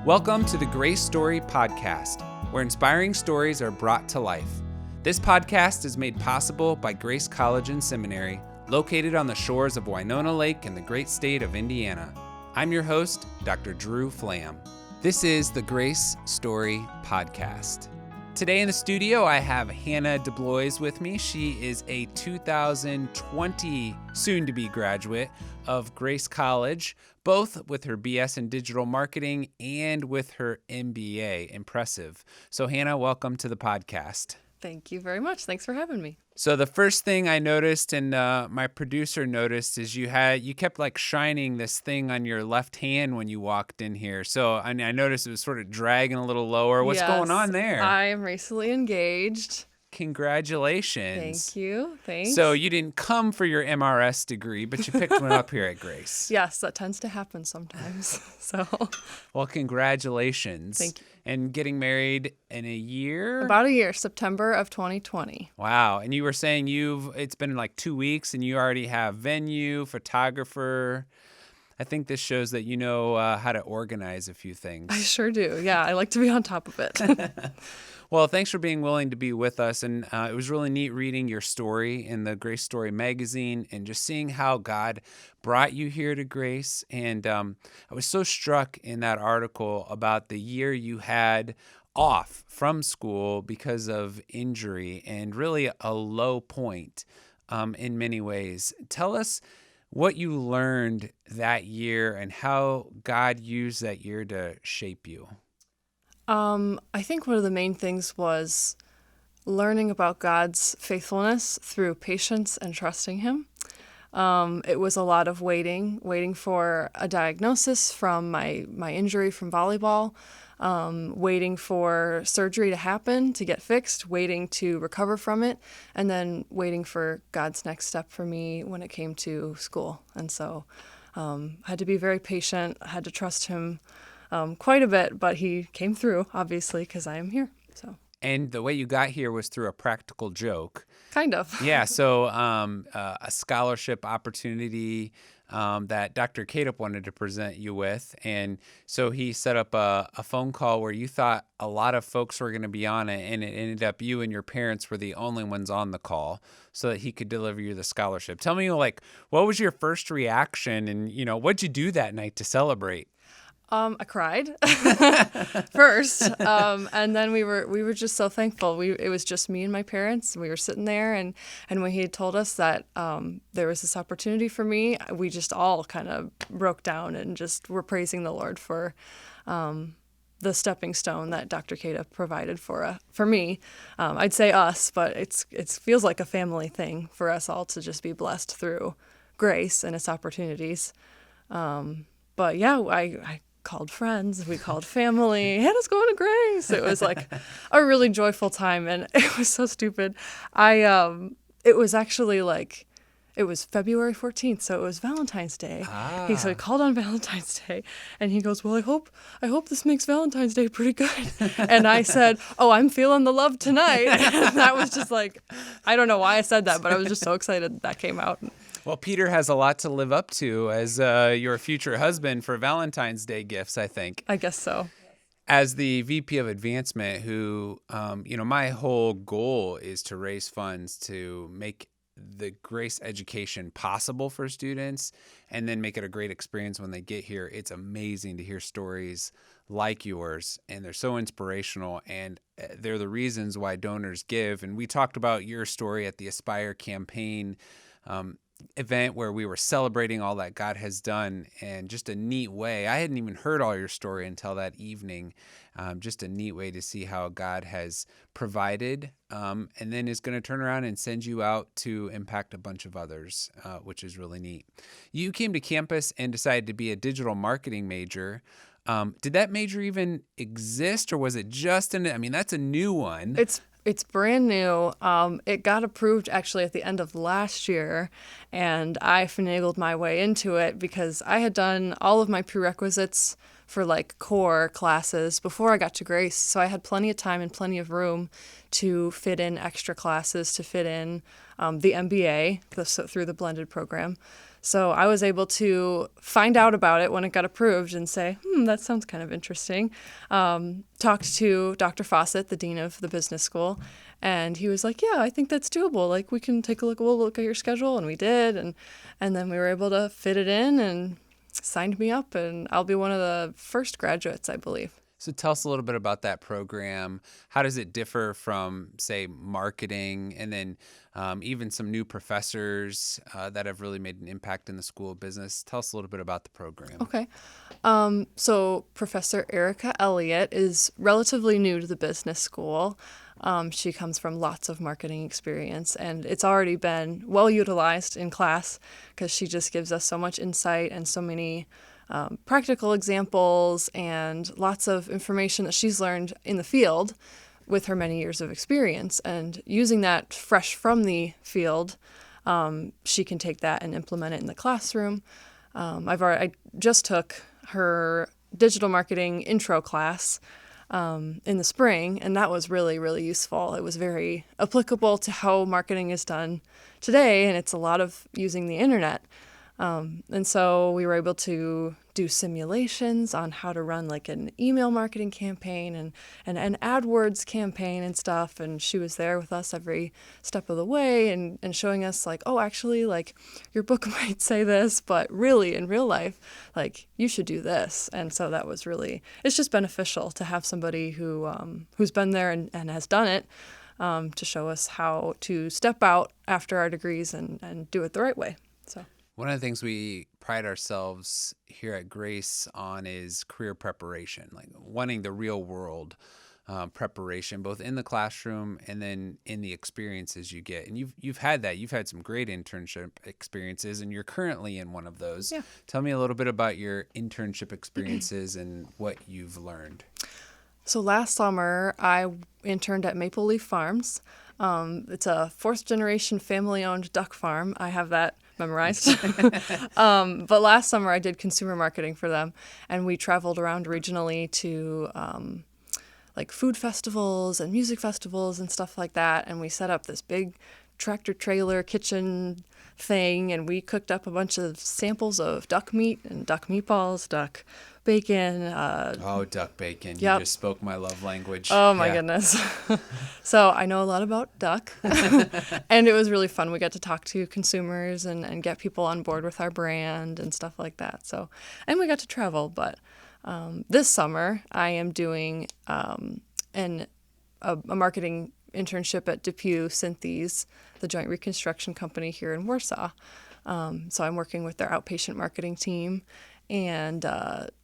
Welcome to the Grace Story Podcast, where inspiring stories are brought to life. This podcast is made possible by Grace College and Seminary, located on the shores of Winona Lake in the great state of Indiana. I'm your host, Dr. Drew Flam. This is the Grace Story Podcast. Today in the studio, I have Hannah DeBlois with me. She is a 2020 soon-to-be graduate of Grace College, both with her BS in digital marketing and with her MBA. Impressive. So Hannah, welcome to the podcast. Thank you very much. Thanks for having me. So the first thing I noticed, and my producer noticed, is you kept like shining this thing on your left hand when you walked in here. So I noticed it was sort of dragging a little lower. What's going on there? I am recently engaged. Congratulations. Thank you. Thanks. So you didn't come for your MRS degree, but you picked one up here at Grace. Yes, that tends to happen sometimes. Well, congratulations. Thank you. And getting married in a year? About a year, September of 2020. Wow. And you were saying it's been like 2 weeks and you already have venue, photographer. I think this shows that you know how to organize a few things. I sure do. Yeah, I like to be on top of it. Well, thanks for being willing to be with us. And it was really neat reading your story in the Grace Story magazine and just seeing how God brought you here to Grace. And I was so struck in that article about the year you had off from school because of injury and really a low point in many ways. Tell us what you learned that year and how God used that year to shape you. I think one of the main things was learning about God's faithfulness through patience and trusting Him. It was a lot of waiting for a diagnosis from my injury from volleyball, waiting for surgery to happen, to get fixed, waiting to recover from it, and then waiting for God's next step for me when it came to school. And so I had to be very patient. I had to trust Him quite a bit, but He came through, obviously, because I am here. And the way you got here was through a practical joke. Kind of. Yeah, so a scholarship opportunity that Dr. Cadup wanted to present you with. And so he set up a phone call where you thought a lot of folks were going to be on it, and it ended up you and your parents were the only ones on the call so that he could deliver you the scholarship. Tell me, what was your first reaction, and, what'd you do that night to celebrate? I cried first, and then we were just so thankful. It was just me and my parents. We were sitting there, and when he had told us that there was this opportunity for me, we just all kind of broke down and just were praising the Lord for the stepping stone that Dr. Cadup provided for me. I'd say us, but it feels like a family thing for us all to just be blessed through grace and its opportunities. But yeah, I called friends, we called family, Hannah's going to Grace. It was like a really joyful time, and it was so stupid. It was actually it was February 14th, so it was Valentine's Day. So he called on Valentine's Day, and he goes, well, I hope this makes Valentine's Day pretty good. And I said, oh, I'm feeling the love tonight. And that was just I don't know why I said that, but I was just so excited that came out. Well, Peter has a lot to live up to as your future husband for Valentine's Day gifts, I think. I guess so. As the VP of Advancement, who, my whole goal is to raise funds to make the Grace education possible for students and then make it a great experience when they get here. It's amazing to hear stories like yours, and they're so inspirational, and they're the reasons why donors give. And we talked about your story at the Aspire campaign event where we were celebrating all that God has done, and just a neat way. I hadn't even heard all your story until that evening. Just a neat way to see how God has provided and then is going to turn around and send you out to impact a bunch of others, which is really neat. You came to campus and decided to be a digital marketing major. Did that major even exist, or was it just that's a new one. It's brand new. It got approved actually at the end of last year, and I finagled my way into it because I had done all of my prerequisites for core classes before I got to Grace. So I had plenty of time and plenty of room to fit in extra classes, to fit in the MBA through the blended program. So I was able to find out about it when it got approved and say, that sounds kind of interesting. Talked to Dr. Fawcett, the dean of the business school, and he was like, yeah, I think that's doable. Like, we can we'll look at your schedule, and we did, and then we were able to fit it in and signed me up, and I'll be one of the first graduates, I believe. So tell us a little bit about that program. How does it differ from, say, marketing, and then even some new professors that have really made an impact in the School of Business? Tell us a little bit about the program. Okay. So Professor Erica Elliott is relatively new to the business school. She comes from lots of marketing experience, and it's already been well utilized in class because she just gives us so much insight and so many practical examples and lots of information that she's learned in the field with her many years of experience. And using that fresh from the field, she can take that and implement it in the classroom. I just took her digital marketing intro class in the spring, and that was really, really useful. It was very applicable to how marketing is done today, and it's a lot of using the internet. And so we were able to do simulations on how to run like an email marketing campaign and an AdWords campaign and stuff. And she was there with us every step of the way and showing us like, oh, actually, like your book might say this, but really in real life, like you should do this. And so that was really, it's just beneficial to have somebody who's been there and has done it to show us how to step out after our degrees and do it the right way. So. One of the things we pride ourselves here at Grace on is career preparation, like wanting the real world preparation, both in the classroom and then in the experiences you get. And you've had that. You've had some great internship experiences, and you're currently in one of those. Yeah. Tell me a little bit about your internship experiences and what you've learned. So last summer, I interned at Maple Leaf Farms. It's a fourth-generation family-owned duck farm. I have that memorized. But last summer I did consumer marketing for them, and we traveled around regionally to like food festivals and music festivals and stuff like that, and we set up this big tractor trailer kitchen thing, and we cooked up a bunch of samples of duck meat and duck meatballs, duck bacon. Duck bacon. Yep. You just spoke my love language. Oh, my goodness. So I know a lot about duck, and it was really fun. We got to talk to consumers and get people on board with our brand and stuff like that. So, and we got to travel. But this summer, I am doing a marketing internship at DeBlois Synthes, the joint reconstruction company here in Warsaw. So I'm working with their outpatient marketing team, and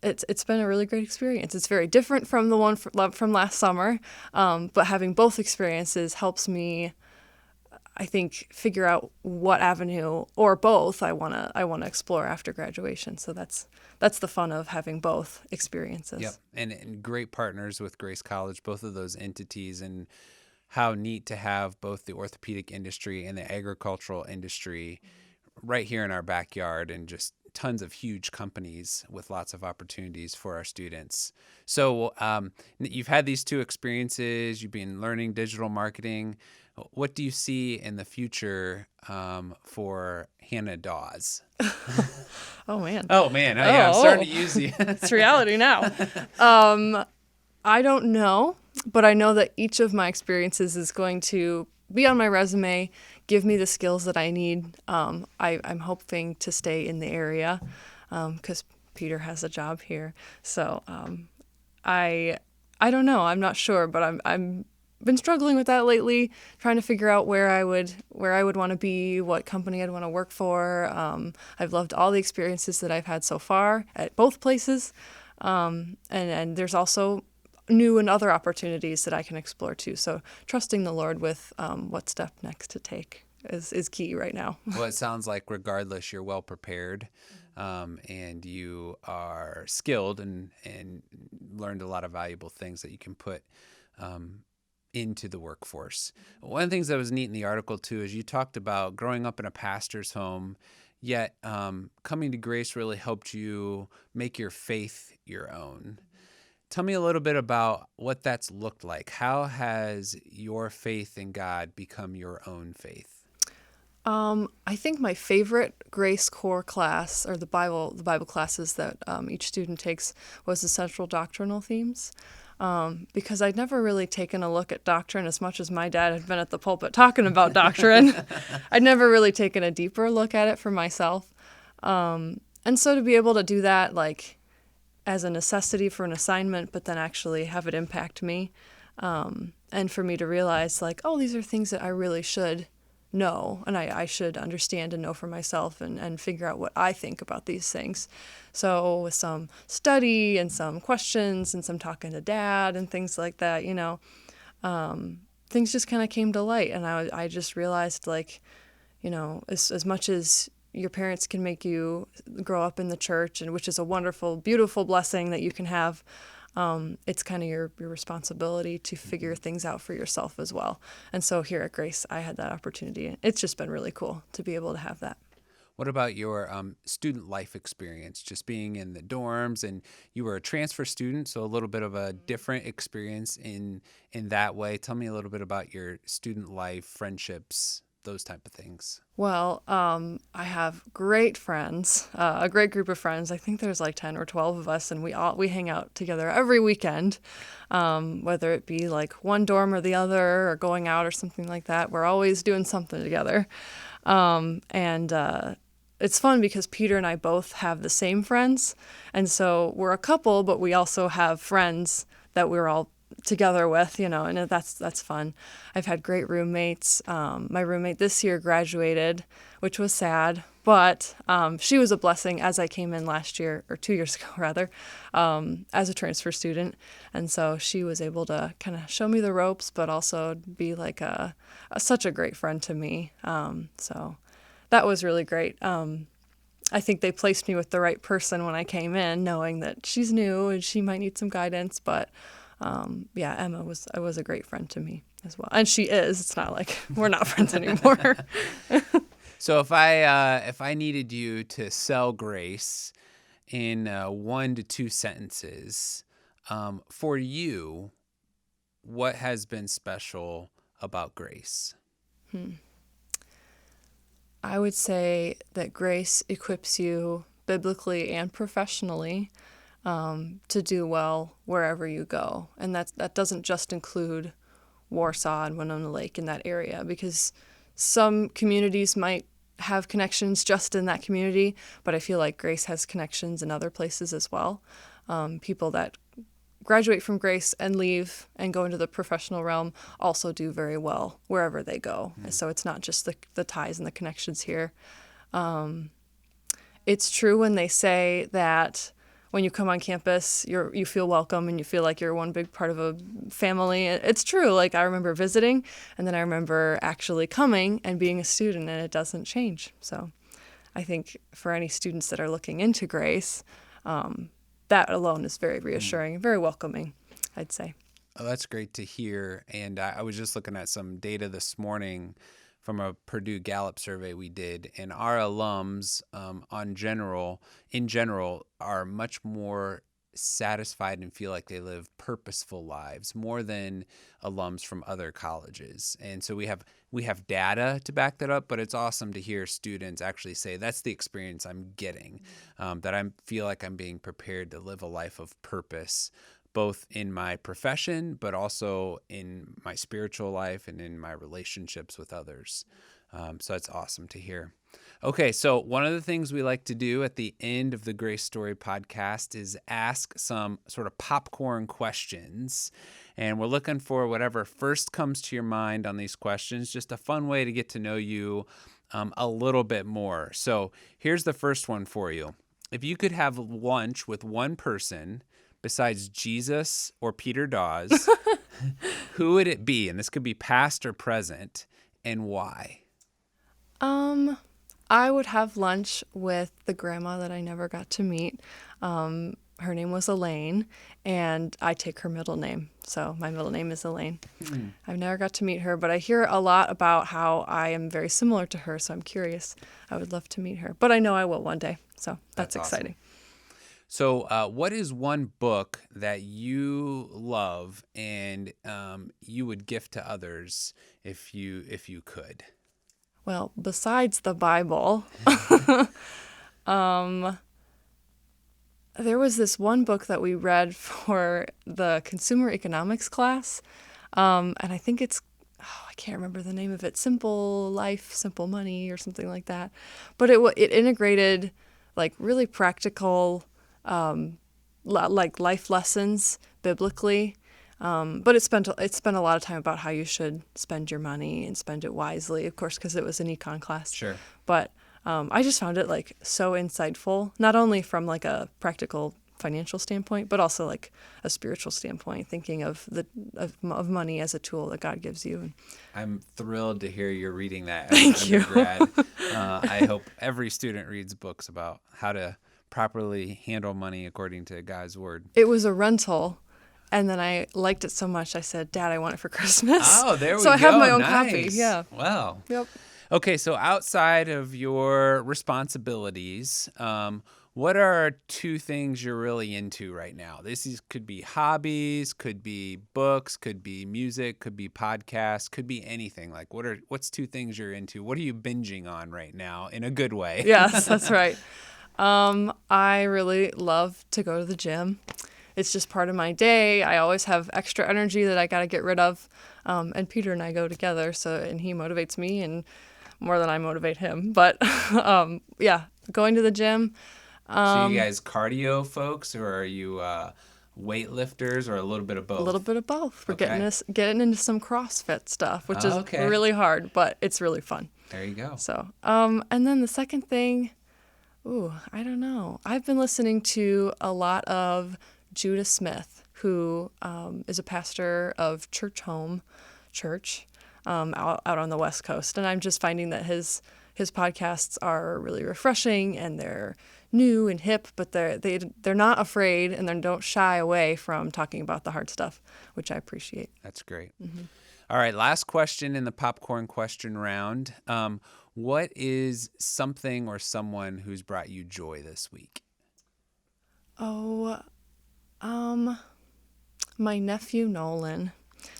it's been a really great experience. It's very different from the one from last summer, but having both experiences helps me, I think, figure out what avenue or both I wanna explore after graduation. So that's the fun of having both experiences. Yep, and great partners with Grace College, both of those entities, and how neat to have both the orthopedic industry and the agricultural industry right here in our backyard, and just tons of huge companies with lots of opportunities for our students. So you've had these two experiences. You've been learning digital marketing. What do you see in the future for Hannah Dawes? Oh, man. Oh, man. Oh, yeah, I'm starting to use you. It's reality now. I don't know, but I know that each of my experiences is going to be on my resume, give me the skills that I need. I'm hoping to stay in the area because Peter has a job here. So I don't know. I'm not sure, but I'm been struggling with that lately, trying to figure out where I would want to be, what company I'd want to work for. I've loved all the experiences that I've had so far at both places, and there's also new and other opportunities that I can explore too. So trusting the Lord with what step next to take is key right now. Well, it sounds like regardless, you're well prepared, and you are skilled and learned a lot of valuable things that you can put into the workforce. One of the things that was neat in the article too is you talked about growing up in a pastor's home, yet coming to Grace really helped you make your faith your own. Tell me a little bit about what that's looked like. How has your faith in God become your own faith? I think my favorite Grace Core class, or the Bible classes that each student takes, was the central doctrinal themes. Because I'd never really taken a look at doctrine as much as my dad had been at the pulpit talking about doctrine. I'd never really taken a deeper look at it for myself. And so to be able to do that, like, as a necessity for an assignment, but then actually have it impact me, and for me to realize, like, oh, these are things that I really should know, and I should understand and know for myself, and figure out what I think about these things. So with some study and some questions and some talking to dad and things like that, things just kind of came to light, and I just realized, like, as much as your parents can make you grow up in the church, and which is a wonderful, beautiful blessing that you can have, it's kind of your responsibility to figure things out for yourself as well. And so here at Grace, I had that opportunity. It's just been really cool to be able to have that. What about your student life experience, just being in the dorms? And you were a transfer student, so a little bit of a different experience in that way. Tell me a little bit about your student life, friendships, those type of things. Well, I have great friends, a great group of friends. I think there's like 10 or 12 of us, and we hang out together every weekend, whether it be like one dorm or the other, or going out or something like that. We're always doing something together. And it's fun because Peter and I both have the same friends. And so we're a couple, but we also have friends that we're all together with, and that's fun. I've had great roommates. My roommate this year graduated, which was sad, but she was a blessing as I came in last year, or 2 years ago rather, as a transfer student. And so she was able to kind of show me the ropes, but also be like such a great friend to me. So that was really great. I think they placed me with the right person when I came in, knowing that she's new and she might need some guidance, but Emma was a great friend to me as well, and she is. It's not like we're not friends anymore. So if I needed you to sell Grace in 1 to 2 sentences, for you, what has been special about Grace? I would say that Grace equips you biblically and professionally to do well wherever you go. And that doesn't just include Warsaw and Winona Lake in that area, because some communities might have connections just in that community, but I feel like Grace has connections in other places as well. People that graduate from Grace and leave and go into the professional realm also do very well wherever they go. Mm. So it's not just the ties and the connections here. It's true when they say that when you come on campus, you feel welcome and you feel like you're one big part of a family. It's true. Like, I remember visiting, and then I remember actually coming and being a student, and it doesn't change. So I think for any students that are looking into Grace, that alone is very reassuring and very welcoming, I'd say. Oh, that's great to hear. And I was just looking at some data this morning from a Purdue Gallup survey we did, and our alums in general are much more satisfied and feel like they live purposeful lives more than alums from other colleges. And so we have data to back that up, but it's awesome to hear students actually say that's the experience I'm getting, that I feel like I'm being prepared to live a life of purpose, both in my profession, but also in my spiritual life and in my relationships with others. So that's awesome to hear. Okay, so one of the things we like to do at the end of the Grace Story podcast is ask some sort of popcorn questions. And we're looking for whatever first comes to your mind on these questions, just a fun way to get to know you a little bit more. So here's the first one for you. If you could have lunch with one person besides Jesus or Peter Dawes, who would it be? And this could be past or present, and why? I would have lunch with the grandma that I never got to meet. Her name was Elaine, and I take her middle name. So my middle name is Elaine. I've never got to meet her, but I hear a lot about how I am very similar to her, so I'm curious. I would love to meet her, but I know I will one day, so that's exciting. Awesome. So what is one book that you love and you would gift to others if you could? Well, besides the Bible, there was this one book that we read for the consumer economics class, and I think I can't remember the name of it, Simple Life, Simple Money or something like that. But it integrated like really practical like life lessons biblically. But it spent a lot of time about how you should spend your money and spend it wisely, of course, because it was an econ class. Sure. But I just found it like so insightful, not only from like a practical financial standpoint, but also like a spiritual standpoint, thinking of money as a tool that God gives you. I'm thrilled to hear you're reading that as Thank an undergrad. I hope every student reads books about how to properly handle money according to God's word. It was a rental. And then I liked it so much, I said, Dad, I want it for Christmas. Oh, there we go. So I have my own Nice. copy. Yeah. Wow. Yep. Okay, so outside of your responsibilities, what are 2 things you're really into right now? Could be hobbies, could be books, could be music, could be podcasts, could be anything. Like what's 2 things you're into? What are you binging on right now in a good way? Yes, that's right. I really love to go to the gym. It's just part of my day. I always have extra energy that I got to get rid of. And Peter and I go together, and he motivates me and more than I motivate him. But yeah, going to the gym. So you guys cardio folks, or are you weightlifters, or a little bit of both? A little bit of both. We're Okay. getting into some CrossFit stuff, which is Okay. really hard, but it's really fun. There you go. So, and then the second thing, I don't know. I've been listening to a lot of Judah Smith, who is a pastor of Church Home Church out on the West Coast. And I'm just finding that his podcasts are really refreshing, and they're new and hip, but they're not afraid, and they don't shy away from talking about the hard stuff, which I appreciate. That's great. Mm-hmm. All right, last question in the popcorn question round. What is something or someone who's brought you joy this week? My nephew Nolan.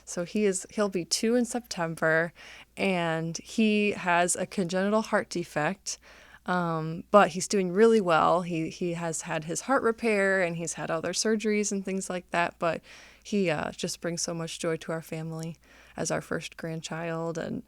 So he'll be 2 in September, and he has a congenital heart defect, but he's doing really well. He has had his heart repair, and he's had other surgeries and things like that, but he just brings so much joy to our family as our first grandchild, and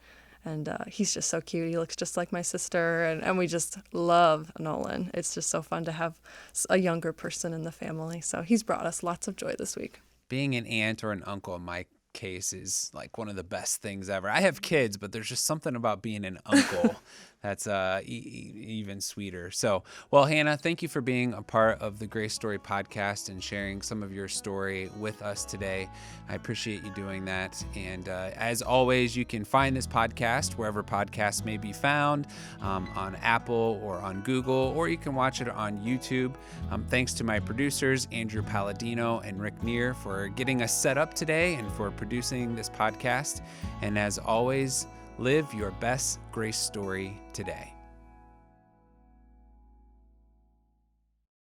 he's just so cute. He looks just like my sister, and we just love Nolan. It's just so fun to have a younger person in the family. So he's brought us lots of joy this week. Being an aunt or an uncle in my case is like one of the best things ever. I have kids, but there's just something about being an uncle that's even sweeter. So, well, Hannah, thank you for being a part of the Grace Story podcast and sharing some of your story with us today. I appreciate you doing that. And as always, you can find this podcast wherever podcasts may be found, on Apple or on Google, or you can watch it on YouTube. Thanks to my producers, Andrew Palladino and Rick Neer, for getting us set up today and for producing this podcast. And as always, live your best grace story today.